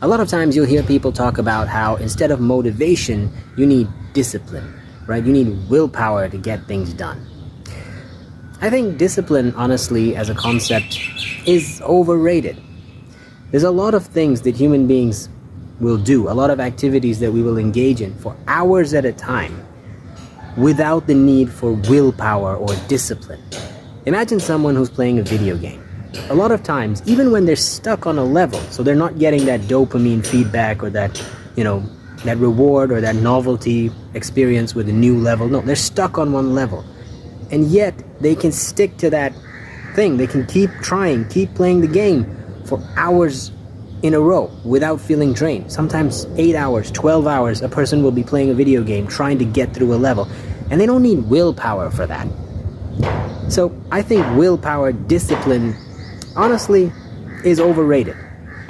A lot of times you'll hear people talk about how instead of motivation, you need discipline, right? You need willpower to get things done. I think discipline, honestly, as a concept, is overrated. There's a lot of things that human beings will do, a lot of activities that we will engage in for hours at a time without the need for willpower or discipline. Imagine someone who's playing a video game. A lot of times, even when they're stuck on a level, so they're not getting that dopamine feedback or that, that reward or that novelty experience with a new level. No, they're stuck on one level. And yet, they can stick to that thing. They can keep trying, keep playing the game for hours in a row without feeling drained. Sometimes 8 hours, 12 hours, a person will be playing a video game trying to get through a level. And they don't need willpower for that. So I think willpower, discipline, honestly, is overrated.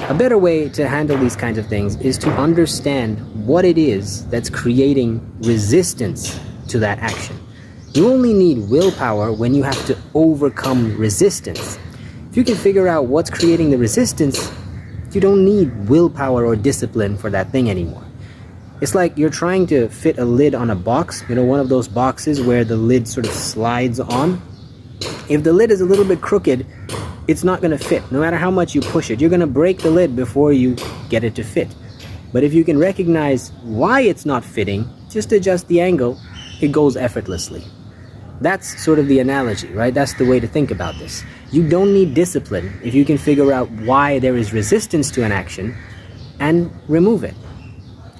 A better way to handle these kinds of things is to understand what it is that's creating resistance to that action. You only need willpower when you have to overcome resistance. If you can figure out what's creating the resistance, you don't need willpower or discipline for that thing anymore. It's like you're trying to fit a lid on a box, one of those boxes where the lid sort of slides on. If the lid is a little bit crooked, it's not going to fit. No matter how much you push it, you're going to break the lid before you get it to fit. But if you can recognize why it's not fitting, just adjust the angle, it goes effortlessly. That's sort of the analogy, right? That's the way to think about this. You don't need discipline if you can figure out why there is resistance to an action and remove it,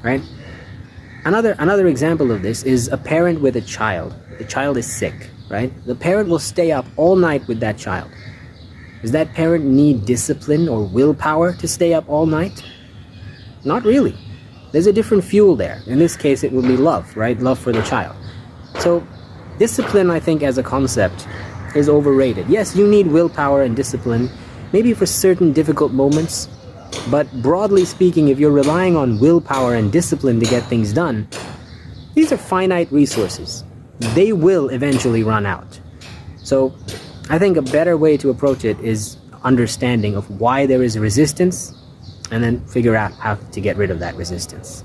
right? Another example of this is a parent with a child. The child is sick, right? The parent will stay up all night with that child. Does that parent need discipline or willpower to stay up all night? Not really. There's a different fuel there. In this case, it would be love, right? Love for the child. So discipline, I think, as a concept, is overrated. Yes, you need willpower and discipline, maybe for certain difficult moments, but broadly speaking, if you're relying on willpower and discipline to get things done, these are finite resources. They will eventually run out. So I think a better way to approach it is understanding of why there is resistance and then figure out how to get rid of that resistance.